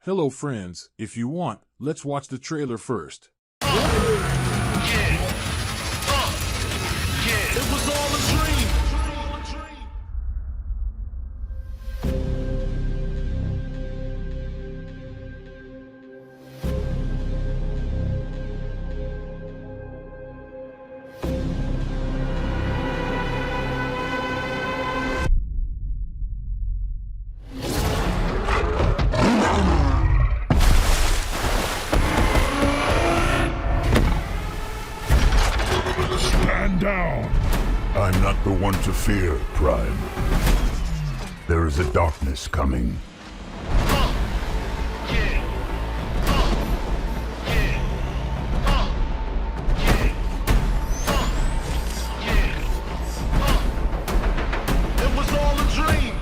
Hello friends, if you want, let's watch the trailer first. It was all a dream. Stand down! I'm not the one to fear, Prime. There is a darkness coming. It was all a dream.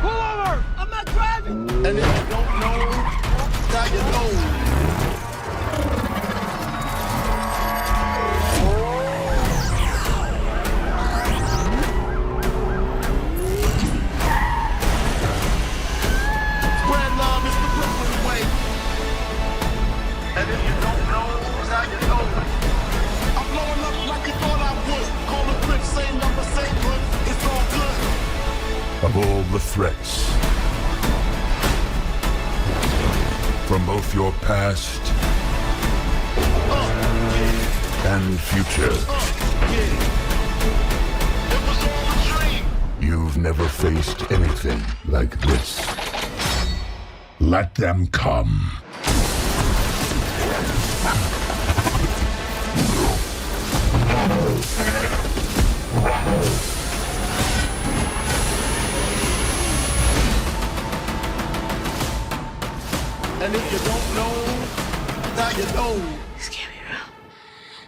Pull over! I'm not driving! And if you don't know, now you know. Spread love is the Brooklyn way. And if you don't know, now you know. I'm blowing up like you thought I would. Call a flip, same number, same hood. It's all good. Of all the threats, from both your past and future, It was all a dream. you've never faced anything like this. Let them come. And if you don't know, now you know. This can't be real.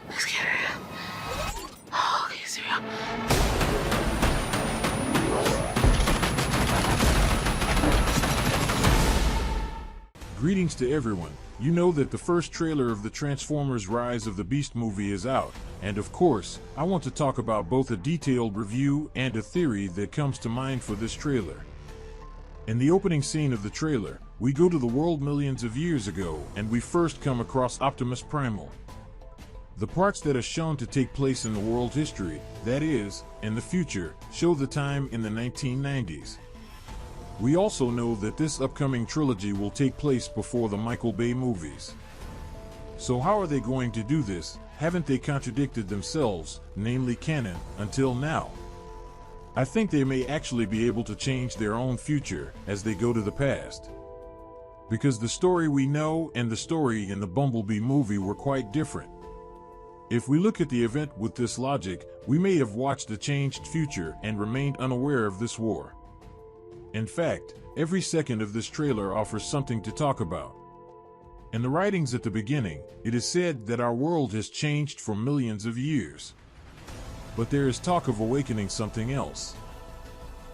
This can't be real. Oh, okay, it's real. Greetings to everyone. You know that the first trailer of the Transformers Rise of the Beast movie is out, and of course, I want to talk about both a detailed review and a theory that comes to mind for this trailer. In the opening scene of the trailer, we go to the world millions of years ago, and we first come across Optimus Primal. The parts that are shown to take place in the world history, that is, in the future, show the time in the 1990s. We also know that this upcoming trilogy will take place before the Michael Bay movies. So how are they going to do this? Haven't they contradicted themselves, namely canon, until now? I think they may actually be able to change their own future as they go to the past. Because the story we know and the story in the Bumblebee movie were quite different. If we look at the event with this logic, we may have watched a changed future and remained unaware of this war. In fact, every second of this trailer offers something to talk about. In the writings at the beginning, it is said that our world has changed for millions of years. But there is talk of awakening something else.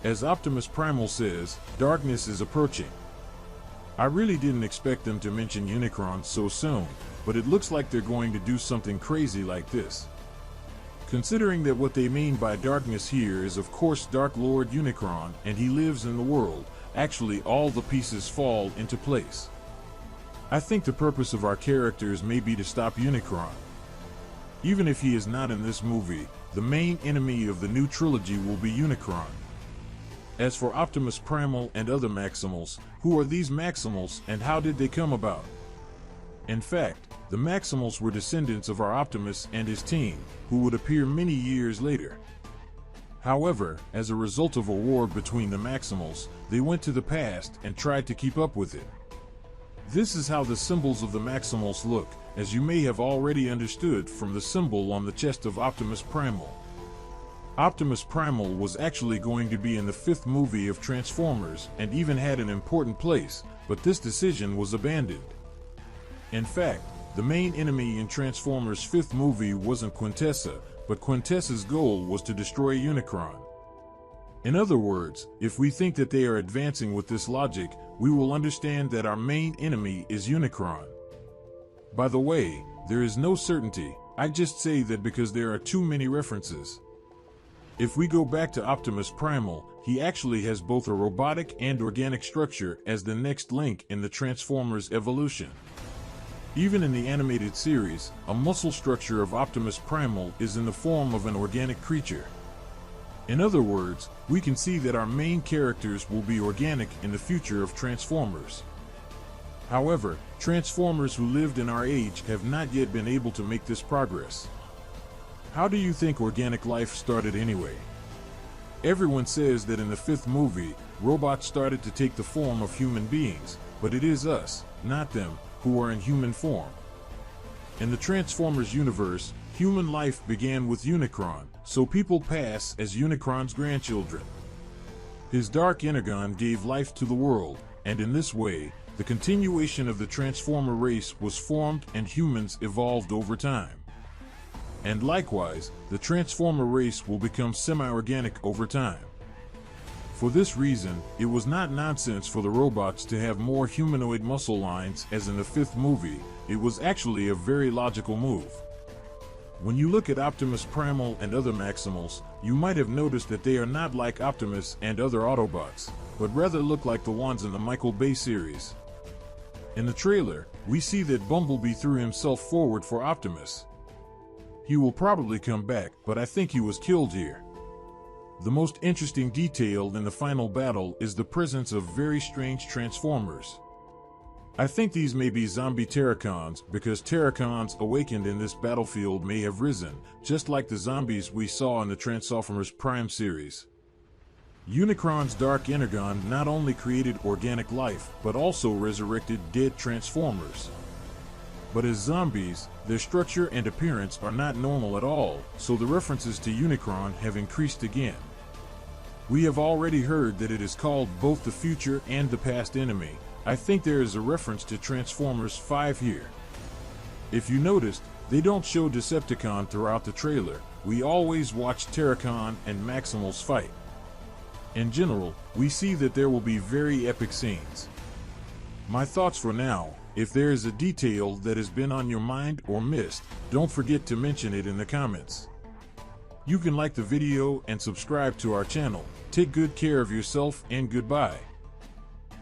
As Optimus Primal says, darkness is approaching. I really didn't expect them to mention Unicron so soon, but it looks like they're going to do something crazy like this. Considering that what they mean by darkness here is of course Dark Lord Unicron, and he lives in the world, actually all the pieces fall into place. I think the purpose of our characters may be to stop Unicron. Even if he is not in this movie, the main enemy of the new trilogy will be Unicron. As for Optimus Primal and other Maximals, who are these Maximals and how did they come about? In fact, the Maximals were descendants of our Optimus and his team, who would appear many years later. However, as a result of a war between the Maximals, they went to the past and tried to keep up with it. This is how the symbols of the Maximals look, as you may have already understood from the symbol on the chest of Optimus Primal. Optimus Primal was actually going to be in the fifth movie of Transformers and even had an important place, but this decision was abandoned. In fact, the main enemy in Transformers' fifth movie wasn't Quintessa, but Quintessa's goal was to destroy Unicron. In other words, if we think that they are advancing with this logic, we will understand that our main enemy is Unicron. By the way, there is no certainty, I just say that because there are too many references. If we go back to Optimus Primal, he actually has both a robotic and organic structure as the next link in the Transformers evolution. Even in the animated series, a muscle structure of Optimus Primal is in the form of an organic creature. In other words, we can see that our main characters will be organic in the future of Transformers. However, Transformers who lived in our age have not yet been able to make this progress. How do you think organic life started anyway? Everyone says that in the fifth movie, robots started to take the form of human beings, but it is us, not them, who are in human form. In the Transformers universe, human life began with Unicron, so people pass as Unicron's grandchildren. His dark energon gave life to the world, and in this way, the continuation of the Transformer race was formed and humans evolved over time. And likewise, the Transformer race will become semi-organic over time. For this reason, it was not nonsense for the robots to have more humanoid muscle lines as in the fifth movie. It was actually a very logical move. When you look at Optimus Primal and other Maximals, you might have noticed that they are not like Optimus and other Autobots, but rather look like the ones in the Michael Bay series. In the trailer, we see that Bumblebee threw himself forward for Optimus. He will probably come back, but I think he was killed here. The most interesting detail in the final battle is the presence of very strange Transformers. I think these may be zombie Terracons because Terracons awakened in this battlefield may have risen, just like the zombies we saw in the Transformers Prime series. Unicron's dark energon not only created organic life, but also resurrected dead Transformers. But as zombies, their structure and appearance are not normal at all, so the references to Unicron have increased again. We have already heard that it is called both the future and the past enemy. I think there is a reference to Transformers 5 here. If you noticed, they don't show Decepticon throughout the trailer. We always watch Terracon and Maximals fight. In general, we see that there will be very epic scenes. My thoughts for now: if there is a detail that has been on your mind or missed, don't forget to mention it in the comments. You can like the video and subscribe to our channel. Take good care of yourself and goodbye.